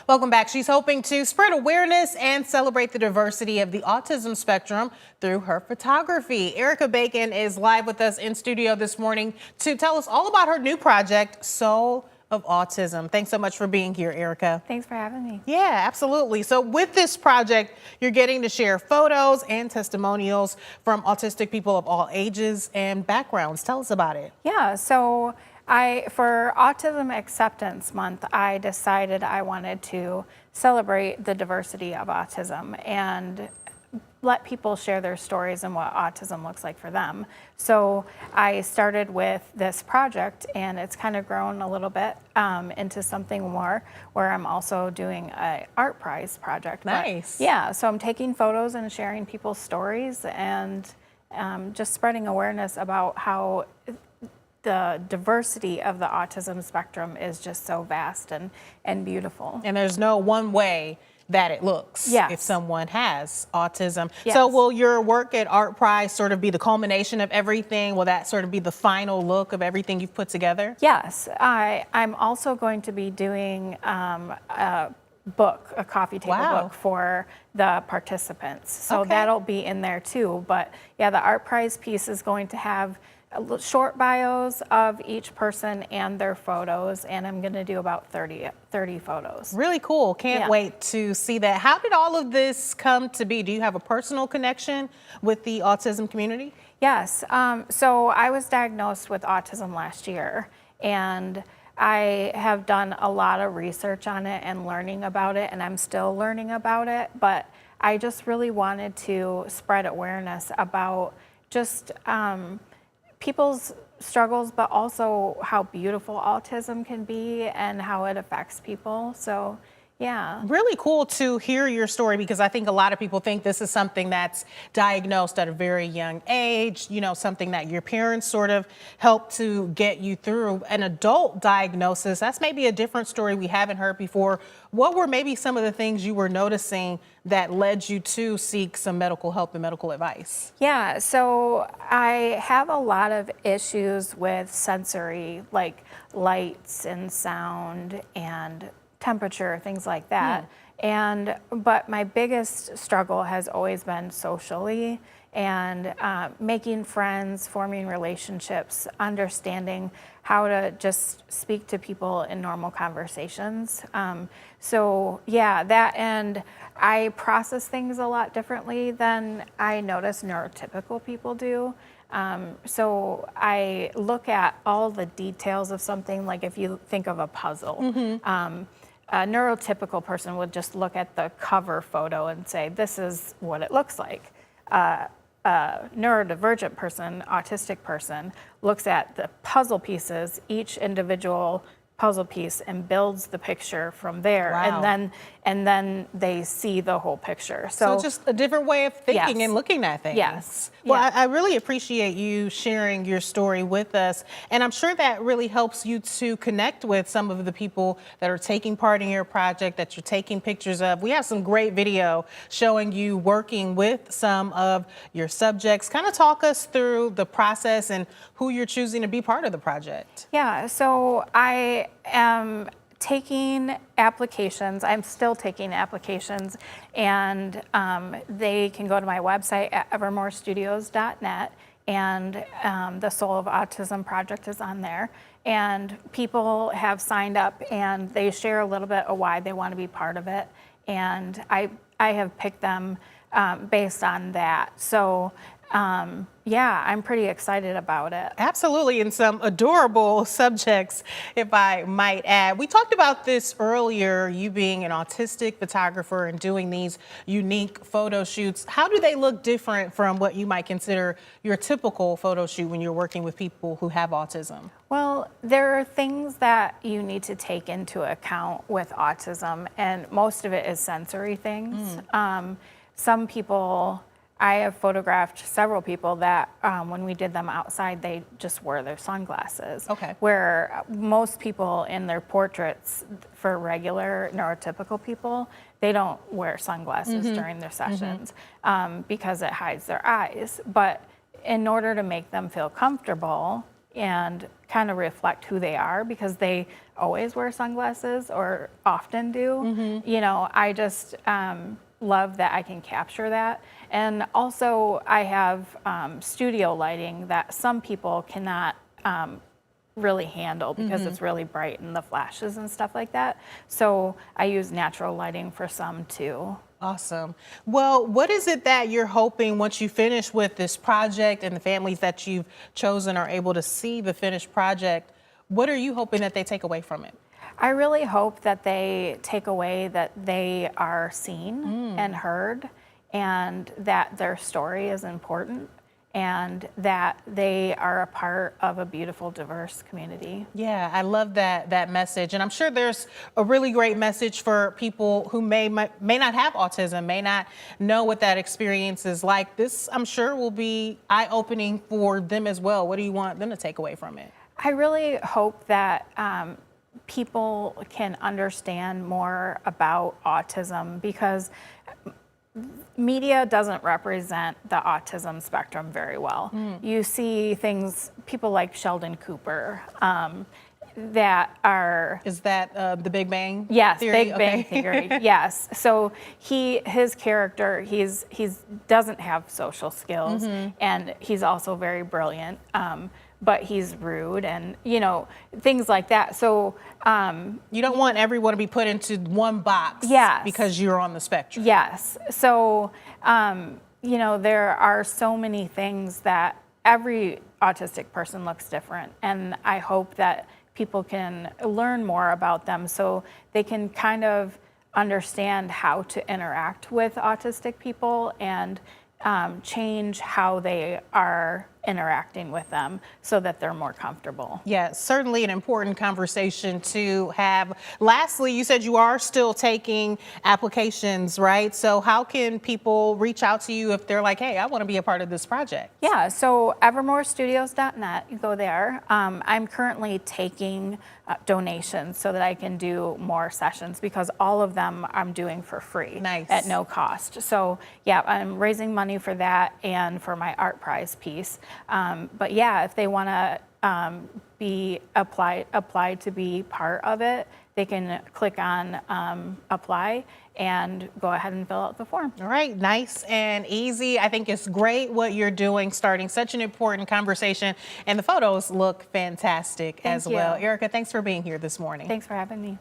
Welcome back. She's hoping to spread awareness and celebrate the diversity of the autism spectrum through her photography. Erica Bacon is live with us in studio this morning to tell us all about her new project, Soul of Autism. Thanks so much for being here, Erica. Thanks for having me. Yeah, absolutely. So with this project, you're getting to share photos and testimonials from autistic people of all ages and backgrounds. Tell us about it. Yeah, so for Autism Acceptance Month, I decided I wanted to celebrate the diversity of autism and let people share their stories and what autism looks like for them. So I started with this project, and it's kind of grown a little bit into something more, where I'm also doing an art prize project. Nice. But yeah, so I'm taking photos and sharing people's stories and just spreading awareness about how the diversity of the autism spectrum is just so vast and beautiful. And there's no one way that it looks if someone has autism. Yes. So will your work at Art Prize sort of be the culmination of everything? Will that sort of be the final look of everything you've put together? Yes, I'm also going to be doing a book, a coffee table book for the participants. So that'll be in there too. But yeah, the Art Prize piece is going to have short bios of each person and their photos, and I'm going to do about 30 photos. Really cool. Can't wait to see that. How did all of this come to be? Do you have a personal connection with the autism community? Yes. So I was diagnosed with autism last year, and I have done a lot of research on it and learning about it, and I'm still learning about it, but I just really wanted to spread awareness about just people's struggles, but also how beautiful autism can be and how it affects people. So yeah. Really cool to hear your story, because I think a lot of people think this is something that's diagnosed at a very young age, you know, something that your parents sort of helped to get you through. An adult diagnosis, that's maybe a different story we haven't heard before. What were maybe some of the things you were noticing that led you to seek some medical help and medical advice? Yeah, so I have a lot of issues with sensory, like lights and sound and temperature, things like that. But my biggest struggle has always been socially and making friends, forming relationships, understanding how to just speak to people in normal conversations. So yeah, that, and I process things a lot differently than I notice neurotypical people do. So I look at all the details of something, like if you think of a puzzle. A neurotypical person would just look at the cover photo and say, this is what it looks like. A neurodivergent person, autistic person, looks at the puzzle pieces, each individual puzzle piece, and builds the picture from there. And then they see the whole picture. So it's just a different way of thinking and looking at things. Yes. Well, I really appreciate you sharing your story with us. And I'm sure that really helps you to connect with some of the people that are taking part in your project, that you're taking pictures of. We have some great video showing you working with some of your subjects. Kind of talk us through the process and who you're choosing to be part of the project. Yeah, so I am taking applications. I'm still taking applications, and they can go to my website at evermorestudios.net, and the Soul of Autism project is on there. And people have signed up, and they share a little bit of why they want to be part of it. And I have picked them based on that. So yeah, I'm pretty excited about it. Absolutely, and some adorable subjects, if I might add. We talked about this earlier, you being an autistic photographer and doing these unique photo shoots. How do they look different from what you might consider your typical photo shoot when you're working with people who have autism? Well, there are things that you need to take into account with autism, and most of it is sensory things. Some people, I have photographed several people that when we did them outside, they just wore their sunglasses. Where most people in their portraits, for regular neurotypical people, they don't wear sunglasses during their sessions because it hides their eyes. But in order to make them feel comfortable, and kind of reflect who they are, because they always wear sunglasses or often do. You know, I just love that I can capture that. And also I have studio lighting that some people cannot really handle because it's really bright and the flashes and stuff like that. So I use natural lighting for some too. Awesome. Well, what is it that you're hoping once you finish with this project and the families that you've chosen are able to see the finished project? What are you hoping that they take away from it? I really hope that they take away that they are seen and heard, and that their story is important, and that they are a part of a beautiful, diverse community. Yeah, I love that message. And I'm sure there's a really great message for people who may not have autism, may not know what that experience is like. This, I'm sure, will be eye-opening for them as well. What do you want them to take away from it? I really hope that people can understand more about autism, because media doesn't represent the autism spectrum very well. You see things, people like Sheldon Cooper, that are... Is that the Big Bang Yes, Theory? Big Bang Theory, yes. So his character, he's doesn't have social skills, and he's also very brilliant, but he's rude, and you know, things like that. So you don't want everyone to be put into one box. Yes. Because you're on the spectrum. Yes. So you know, there are so many things that every autistic person looks different, and I hope that people can learn more about them so they can kind of understand how to interact with autistic people and change how they are interacting with them so that they're more comfortable. Yeah, certainly an important conversation to have. Lastly, you said you are still taking applications, right? So how can people reach out to you if they're like, hey, I want to be a part of this project? Yeah, so evermorestudios.net, you go there. I'm currently taking donations so that I can do more sessions, because all of them I'm doing for free. Nice. At no cost. So yeah, I'm raising money for that and for my art prize piece. But yeah, if they want to be applied to be part of it, they can click on apply and go ahead and fill out the form. All right, nice and easy. I think it's great what you're doing, starting such an important conversation, and the photos look fantastic as well. Thank you. Erica, thanks for being here this morning. Thanks for having me.